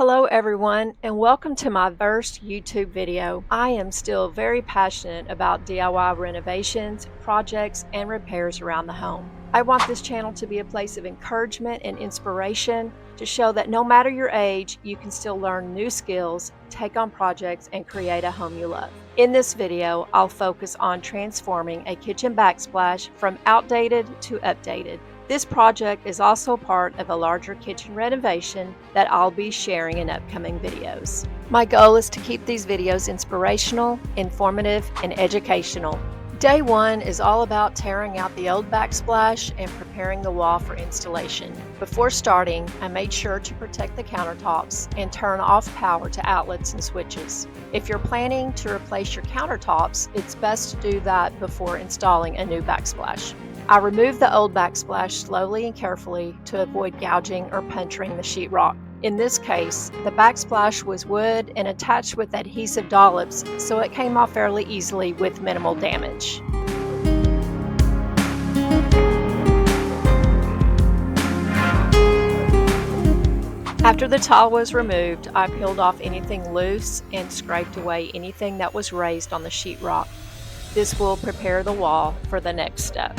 Hello everyone, and welcome to my first YouTube video. I am still very passionate about DIY renovations, projects, and repairs around the home. I want this channel to be a place of encouragement and inspiration to show that no matter your age, you can still learn new skills, take on projects, and create a home you love. In this video, I'll focus on transforming a kitchen backsplash from outdated to updated. This project is also part of a larger kitchen renovation that I'll be sharing in upcoming videos. My goal is to keep these videos inspirational, informative, and educational. Day one is all about tearing out the old backsplash and preparing the wall for installation. Before starting, I made sure to protect the countertops and turn off power to outlets and switches. If you're planning to replace your countertops, it's best to do that before installing a new backsplash. I removed the old backsplash slowly and carefully to avoid gouging or puncturing the sheetrock. In this case, the backsplash was wood and attached with adhesive dollops, so it came off fairly easily with minimal damage. After the tile was removed, I peeled off anything loose and scraped away anything that was raised on the sheetrock. This will prepare the wall for the next step.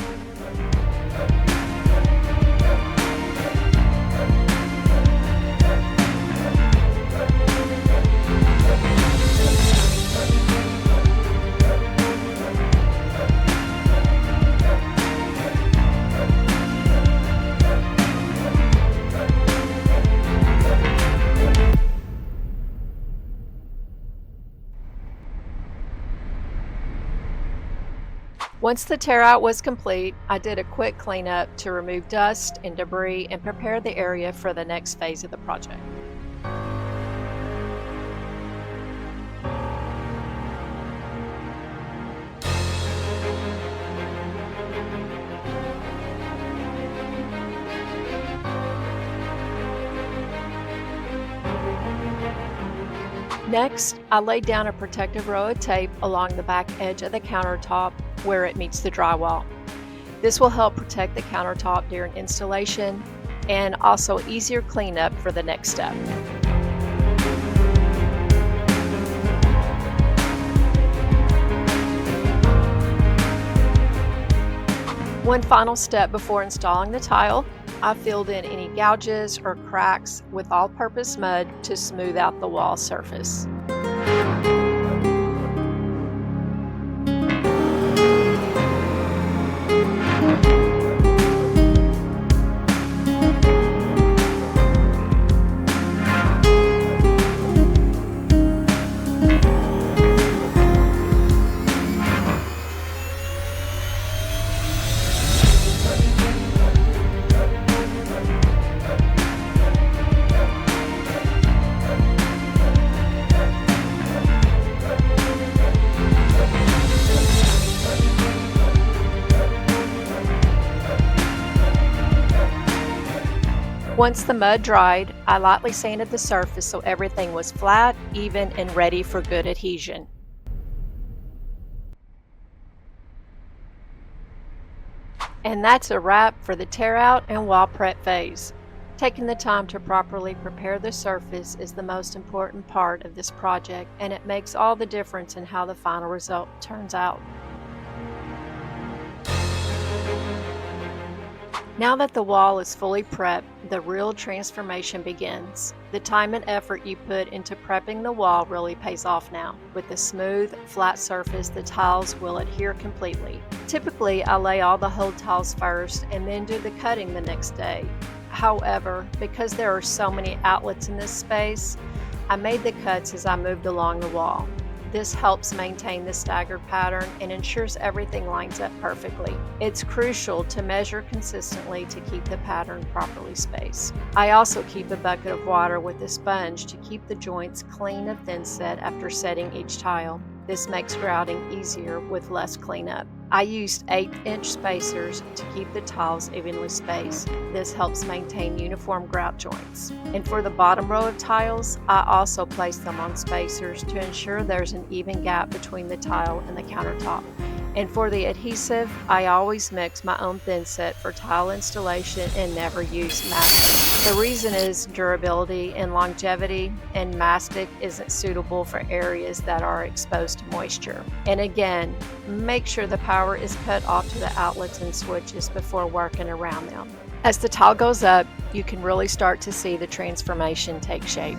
Once the tear out was complete, I did a quick cleanup to remove dust and debris and prepare the area for the next phase of the project. Next, I laid down a protective row of tape along the back edge of the countertop where it meets the drywall. This will help protect the countertop during installation and also easier cleanup for the next step. One final step before installing the tile, I filled in any gouges or cracks with all-purpose mud to smooth out the wall surface. Once the mud dried, I lightly sanded the surface so everything was flat, even, and ready for good adhesion. And that's a wrap for the tear out and wall prep phase. Taking the time to properly prepare the surface is the most important part of this project, and it makes all the difference in how the final result turns out. Now that the wall is fully prepped, the real transformation begins. The time and effort you put into prepping the wall really pays off now. With a smooth, flat surface, the tiles will adhere completely. Typically, I lay all the whole tiles first and then do the cutting the next day. However, because there are so many outlets in this space, I made the cuts as I moved along the wall. This helps maintain the staggered pattern and ensures everything lines up perfectly. It's crucial to measure consistently to keep the pattern properly spaced. I also keep a bucket of water with a sponge to keep the joints clean of thinset after setting each tile. This makes grouting easier with less cleanup. I used 8-inch spacers to keep the tiles evenly spaced. This helps maintain uniform grout joints. And for the bottom row of tiles, I also placed them on spacers to ensure there's an even gap between the tile and the countertop. And for the adhesive, I always mix my own thinset for tile installation and never use masking. The reason is durability and longevity, and mastic isn't suitable for areas that are exposed to moisture. And again, make sure the power is cut off to the outlets and switches before working around them. As the tile goes up, you can really start to see the transformation take shape.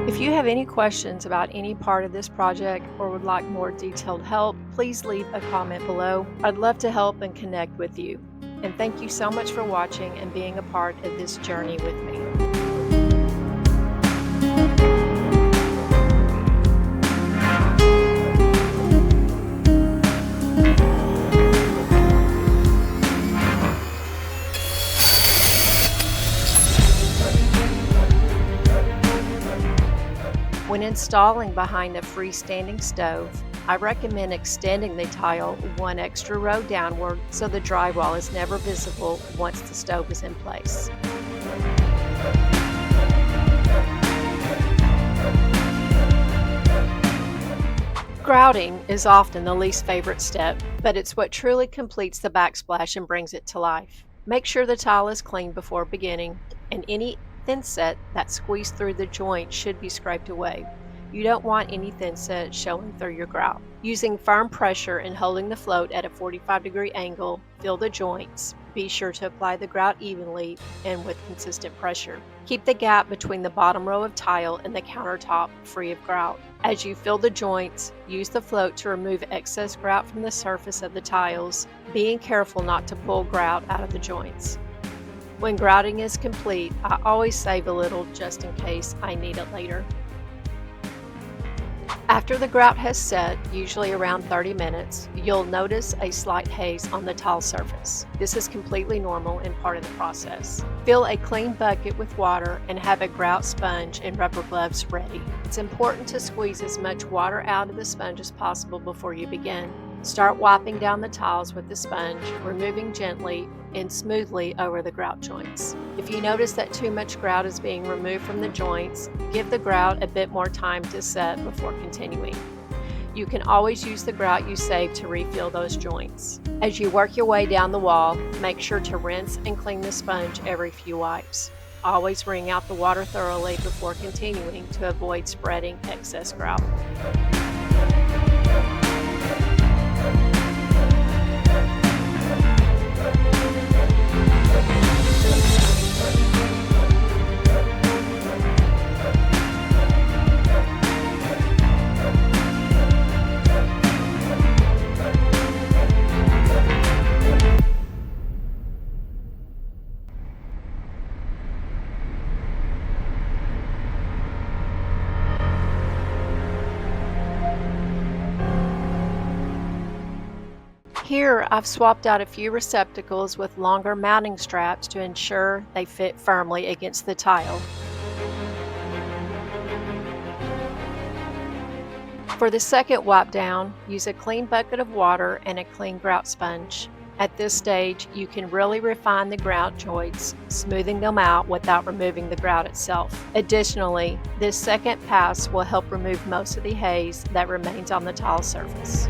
If you have any questions about any part of this project or would like more detailed help, please leave a comment below. I'd love to help and connect with you. And thank you so much for watching and being a part of this journey with me. When installing behind a freestanding stove, I recommend extending the tile one extra row downward so the drywall is never visible once the stove is in place. Grouting is often the least favorite step, but it's what truly completes the backsplash and brings it to life. Make sure the tile is clean before beginning, and any thinset that squeezed through the joint should be scraped away. You don't want any thinset showing through your grout. Using firm pressure and holding the float at a 45-degree angle, fill the joints. Be sure to apply the grout evenly and with consistent pressure. Keep the gap between the bottom row of tile and the countertop free of grout. As you fill the joints, use the float to remove excess grout from the surface of the tiles, being careful not to pull grout out of the joints. When grouting is complete, I always save a little just in case I need it later. After the grout has set, usually around 30 minutes, you'll notice a slight haze on the tile surface. This is completely normal and part of the process. Fill a clean bucket with water and have a grout sponge and rubber gloves ready. It's important to squeeze as much water out of the sponge as possible before you begin. Start wiping down the tiles with the sponge, removing gently and smoothly over the grout joints. If you notice that too much grout is being removed from the joints, give the grout a bit more time to set before continuing. You can always use the grout you saved to refill those joints. As you work your way down the wall, make sure to rinse and clean the sponge every few wipes. Always wring out the water thoroughly before continuing to avoid spreading excess grout. Here, I've swapped out a few receptacles with longer mounting straps to ensure they fit firmly against the tile. For the second wipe down, use a clean bucket of water and a clean grout sponge. At this stage, you can really refine the grout joints, smoothing them out without removing the grout itself. Additionally, this second pass will help remove most of the haze that remains on the tile surface.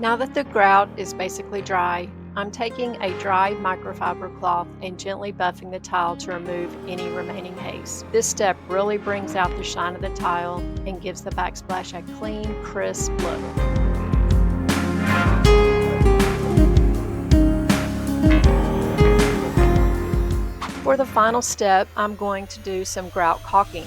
Now that the grout is basically dry, I'm taking a dry microfiber cloth and gently buffing the tile to remove any remaining haze. This step really brings out the shine of the tile and gives the backsplash a clean, crisp look. For the final step, I'm going to do some grout caulking.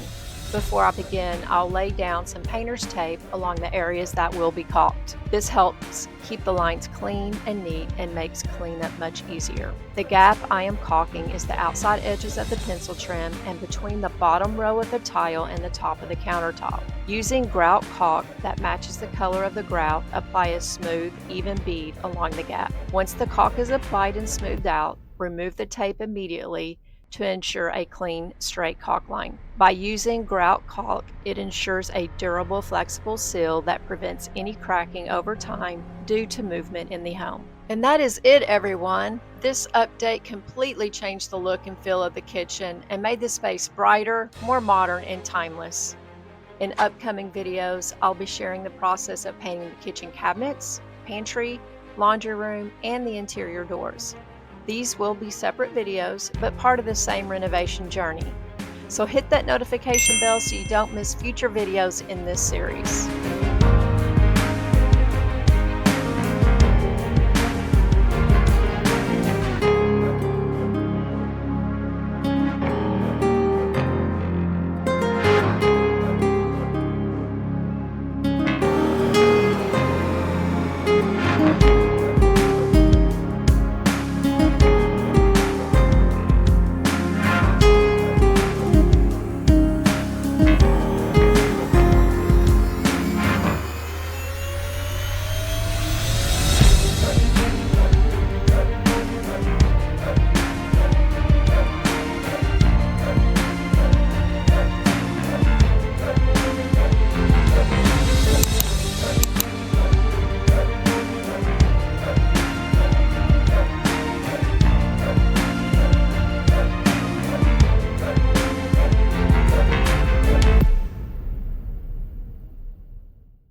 Before I begin, I'll lay down some painter's tape along the areas that will be caulked. This helps keep the lines clean and neat and makes cleanup much easier. The gap I am caulking is the outside edges of the pencil trim and between the bottom row of the tile and the top of the countertop. Using grout caulk that matches the color of the grout, apply a smooth, even bead along the gap. Once the caulk is applied and smoothed out, remove the tape immediately to ensure a clean, straight caulk line. By using grout caulk, it ensures a durable, flexible seal that prevents any cracking over time due to movement in the home. And that is it, everyone. This update completely changed the look and feel of the kitchen and made the space brighter, more modern, and timeless. In upcoming videos, I'll be sharing the process of painting the kitchen cabinets, pantry, laundry room, and the interior doors. These will be separate videos, but part of the same renovation journey. So hit that notification bell so you don't miss future videos in this series.